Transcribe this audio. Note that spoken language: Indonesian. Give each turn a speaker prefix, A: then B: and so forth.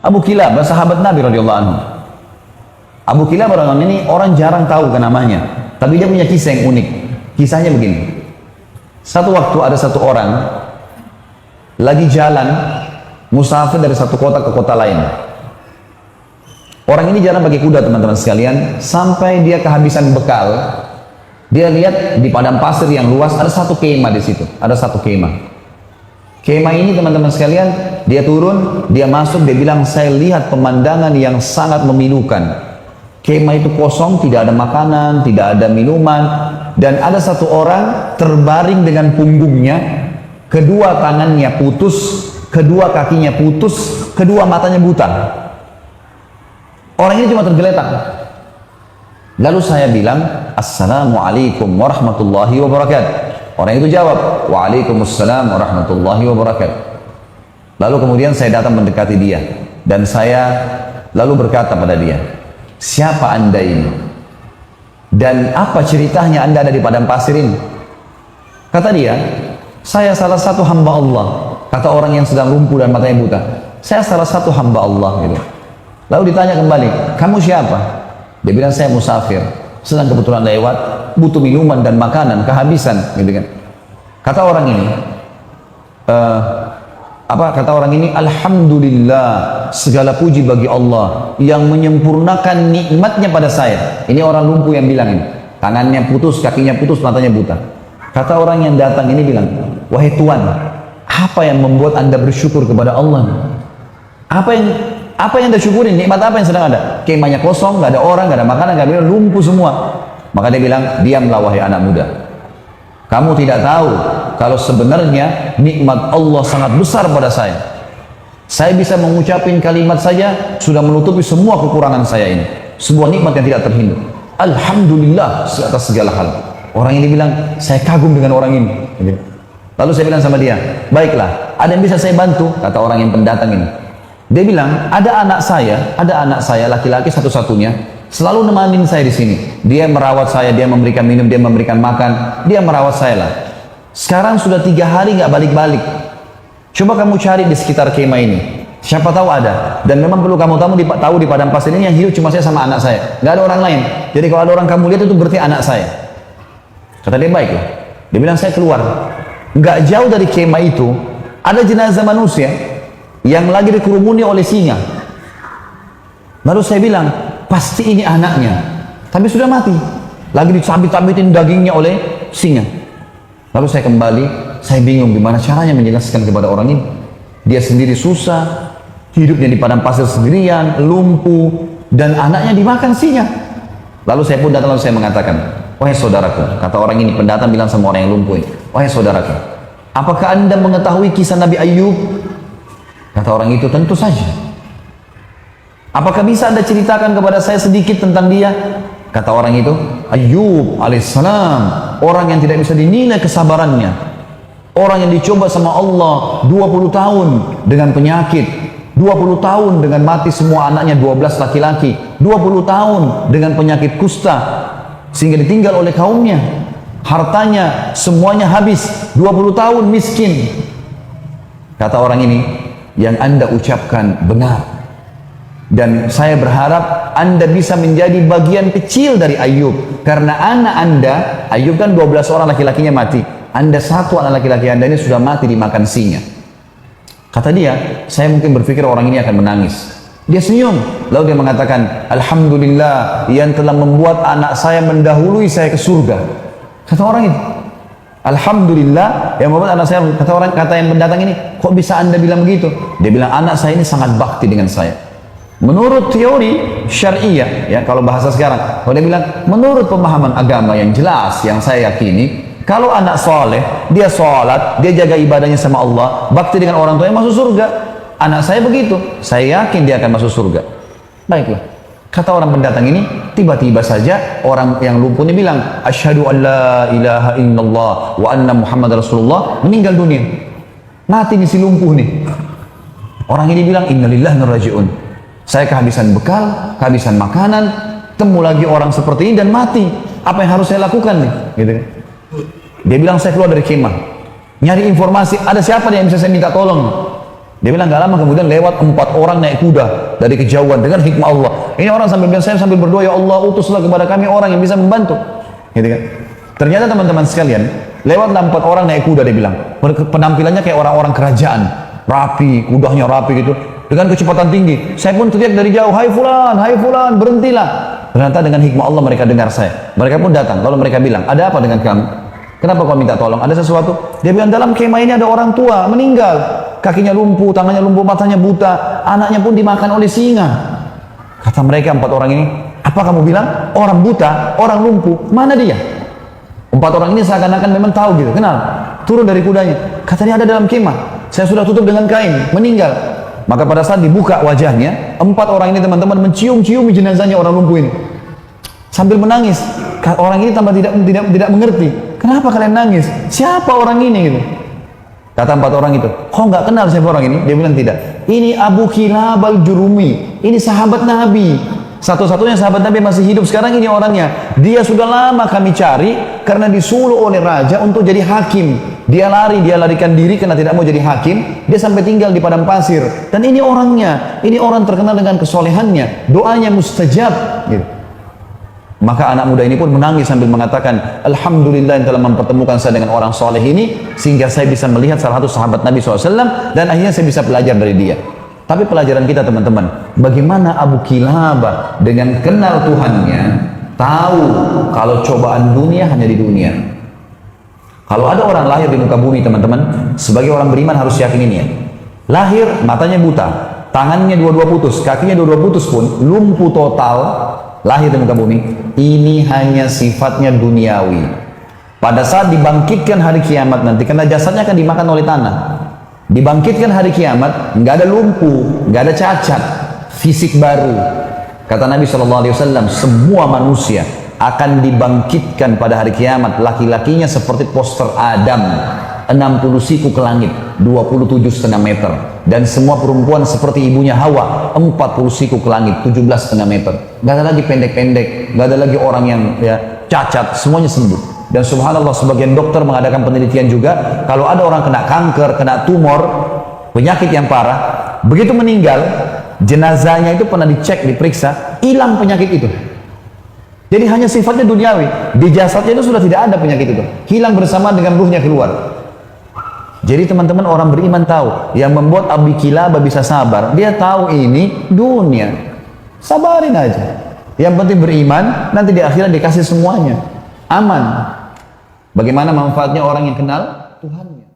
A: Abu Kilabah, sahabat Nabi radhiyallahu anhu. Abu Kilabah radhiyallahu anhu ini orang jarang tahu ke namanya, tapi dia punya kisah yang unik. Kisahnya begini. Satu waktu ada satu orang lagi jalan musafir dari satu kota ke kota lain. Orang ini jalan pakai kuda, teman-teman sekalian, sampai dia kehabisan bekal. Dia lihat di padang pasir yang luas ada satu kemah di situ, ada satu kemah. Kemah ini, teman-teman sekalian, dia turun, dia masuk, dia bilang, saya lihat pemandangan yang sangat memilukan. Kemah itu kosong, tidak ada makanan, tidak ada minuman, dan ada satu orang terbaring dengan punggungnya, kedua tangannya putus, kedua kakinya putus, kedua matanya buta. Orang ini cuma tergeletak. Lalu saya bilang, Assalamualaikum warahmatullahi wabarakatuh. Orang itu jawab, Waalaikumsalam warahmatullahi wabarakatuh. Lalu kemudian saya datang mendekati dia, dan saya lalu berkata pada dia, siapa anda ini? Dan apa ceritanya anda ada di padang pasir ini? Kata dia, saya salah satu hamba Allah. Kata orang yang sedang lumpuh dan matanya buta, saya salah satu hamba Allah. Gitu. Lalu ditanya kembali, kamu siapa? Dia bilang, saya musafir, sedang kebetulan lewat, butuh minuman dan makanan, kehabisan, gitu kan. Kata orang ini, kata orang ini, Alhamdulillah, segala puji bagi Allah yang menyempurnakan nikmatnya pada saya. Ini orang lumpuh yang bilang ini, tangannya putus, kakinya putus, matanya buta. Kata orang yang datang ini bilang, wahai Tuhan, apa yang membuat anda bersyukur kepada Allah? Apa yang anda syukurin? Nikmat apa yang sedang ada? Kemahnya kosong, nggak ada orang, nggak ada makanan, nggak ada minum, lumpuh semua. Maka dia bilang, diamlah wahai anak muda. Kamu tidak tahu kalau sebenarnya nikmat Allah sangat besar pada saya. Saya bisa mengucapin kalimat saja sudah menutupi semua kekurangan saya ini. Sebuah nikmat yang tidak terhingga. Alhamdulillah atas segala hal. Orang ini bilang, saya kagum dengan orang ini. Lalu saya bilang sama dia, baiklah, ada yang bisa saya bantu? Kata orang yang pendatang ini. Dia bilang, ada anak saya laki-laki satu-satunya, selalu nemanin saya di sini. Dia merawat saya, dia memberikan minum, dia memberikan makan, dia merawat saya lah. Sekarang sudah 3 hari nggak balik-balik. Coba kamu cari di sekitar kemah ini. Siapa tahu ada. Dan memang perlu kamu tahu di padang pasir ini yang hidup cuma saya sama anak saya. Nggak ada orang lain. Jadi kalau ada orang kamu lihat itu berarti anak saya. Kata dia, baiklah. Dia bilang, saya keluar. Nggak jauh dari kemah itu ada jenazah manusia yang lagi dikerumuni oleh singa. Lalu saya bilang, pasti ini anaknya, tapi sudah mati, lagi dicabit-cabitin dagingnya oleh singa. Lalu saya kembali, saya bingung gimana caranya menjelaskan kepada orang ini. Dia sendiri susah, hidupnya di padang pasir sendirian, lumpuh, dan anaknya dimakan singa. Lalu saya pun datang, lalu saya mengatakan, wahai saudaraku, kata orang ini, pendatang bilang sama orang yang lumpuh ini, wahai saudaraku, apakah anda mengetahui kisah Nabi Ayub? Kata orang itu, tentu saja. Apakah bisa anda ceritakan kepada saya sedikit tentang dia? Kata orang itu, Ayub alaihissalam, orang yang tidak bisa dinilai kesabarannya, orang yang dicoba sama Allah 20 tahun dengan penyakit, 20 tahun dengan mati semua anaknya 12 laki-laki, 20 tahun dengan penyakit kusta sehingga ditinggal oleh kaumnya, hartanya semuanya habis, 20 tahun miskin. Kata orang ini, yang anda ucapkan benar, dan saya berharap anda bisa menjadi bagian kecil dari Ayub, karena anak anda, Ayub kan 12 orang laki-lakinya mati, anda satu anak laki-laki anda ini sudah mati dimakan singa. Kata dia, saya mungkin berpikir orang ini akan menangis. Dia senyum, lalu dia mengatakan, Alhamdulillah yang telah membuat anak saya mendahului saya ke surga. Kata orang ini, Alhamdulillah yang membuat anak saya, kata yang pendatang ini, kok bisa anda bilang begitu? Dia bilang, anak saya ini sangat bakti dengan saya. Menurut teori syariah, ya kalau bahasa sekarang, kalau dia bilang, menurut pemahaman agama yang jelas, yang saya yakini, kalau anak soleh, dia sholat, dia jaga ibadahnya sama Allah, bakti dengan orang tuanya, masuk surga. Anak saya begitu, saya yakin dia akan masuk surga. Baiklah. Kata orang pendatang ini, tiba-tiba saja orang yang lumpuh ini bilang, Asyhadu an la ilaha illallah wa anna Muhammad Rasulullah, meninggal dunia. Mati nih si lumpuh nih. Orang ini bilang, innalillahi wa inna ilaihi raji'un. Saya kehabisan bekal, kehabisan makanan, temu lagi orang seperti ini dan mati. Apa yang harus saya lakukan nih? Gitu kan. Dia bilang, saya keluar dari kemah, nyari informasi, ada siapa yang bisa saya minta tolong? Dia bilang gak lama kemudian lewat 4 orang naik kuda dari kejauhan dengan hikmah Allah. Ini orang sambil bilang, saya sambil berdoa, ya Allah utuslah kepada kami orang yang bisa membantu. Gitu kan? Ternyata teman-teman sekalian, lewatlah 4 orang naik kuda, dia bilang. Penampilannya kayak orang-orang kerajaan, rapi, kudanya rapi gitu, dengan kecepatan tinggi. Saya pun teriak dari jauh, hai fulan, berhentilah. Ternyata dengan hikmah Allah mereka dengar saya. Mereka pun datang, lalu mereka bilang, ada apa dengan kamu? Kenapa kau minta tolong? Ada sesuatu? Dia bilang, dalam kemah ini ada orang tua meninggal, kakinya lumpuh, tangannya lumpuh, matanya buta, anaknya pun dimakan oleh singa. Kata mereka 4 orang ini, apa kamu bilang? Orang buta, orang lumpuh, mana dia? 4 orang ini seakan-akan memang tahu gitu, kenal. Turun dari kudanya, katanya ada dalam kemah, saya sudah tutup dengan kain, meninggal. Maka pada saat dibuka wajahnya, 4 orang ini teman-teman mencium-cium jenazahnya orang lumpuh ini, sambil menangis. Orang ini tambah tidak mengerti, kenapa kalian nangis? Siapa orang ini gitu? Kata 4 orang itu, kau nggak kenal siapa orang ini? Dia bilang tidak. Ini Abu Kilab al-Jurumi, ini sahabat Nabi. Satu-satunya sahabat Nabi masih hidup sekarang, ini orangnya. Dia sudah lama kami cari karena disuruh oleh raja untuk jadi hakim. Dia larikan diri karena tidak mau jadi hakim. Dia sampai tinggal di padang pasir. Dan ini orangnya, ini orang terkenal dengan kesolehannya, doanya mustajab. Gitu. Maka anak muda ini pun menangis sambil mengatakan, Alhamdulillah yang telah mempertemukan saya dengan orang soleh ini, sehingga saya bisa melihat salah satu sahabat Nabi SAW, dan akhirnya saya bisa belajar dari dia. Tapi pelajaran kita teman-teman, bagaimana Abu Kilabah dengan kenal Tuhannya, tahu kalau cobaan dunia hanya di dunia. Kalau ada orang lahir di muka bumi teman-teman, sebagai orang beriman harus yakin ini ya. Lahir, matanya buta, tangannya dua-dua putus, kakinya dua-dua putus pun, lumpuh total, lahir di muka bumi, ini hanya sifatnya duniawi. Pada saat dibangkitkan hari kiamat nanti, karena jasadnya akan dimakan oleh tanah, dibangkitkan hari kiamat, nggak ada lumpuh, nggak ada cacat, fisik baru. Kata Nabi SAW, semua manusia akan dibangkitkan pada hari kiamat, laki-lakinya seperti poster Adam, 60 siku ke langit, 27,5 meter, dan semua perempuan seperti ibunya Hawa, 40 siku ke langit, 17,5 meter. Gak ada lagi pendek-pendek, gak ada lagi orang yang ya cacat, semuanya sembuh. Dan subhanallah, sebagian dokter mengadakan penelitian juga, kalau ada orang kena kanker, kena tumor, penyakit yang parah, begitu meninggal, jenazahnya itu pernah dicek, diperiksa, hilang penyakit itu. Jadi hanya sifatnya duniawi, di jasadnya itu sudah tidak ada penyakit itu, hilang bersama dengan ruhnya keluar. Jadi teman-teman, orang beriman tahu, yang membuat Abu Kilabah bisa sabar, dia tahu ini dunia, sabarin aja. Yang penting beriman, nanti di akhirat dikasih semuanya, aman. Bagaimana manfaatnya orang yang kenal Tuhannya?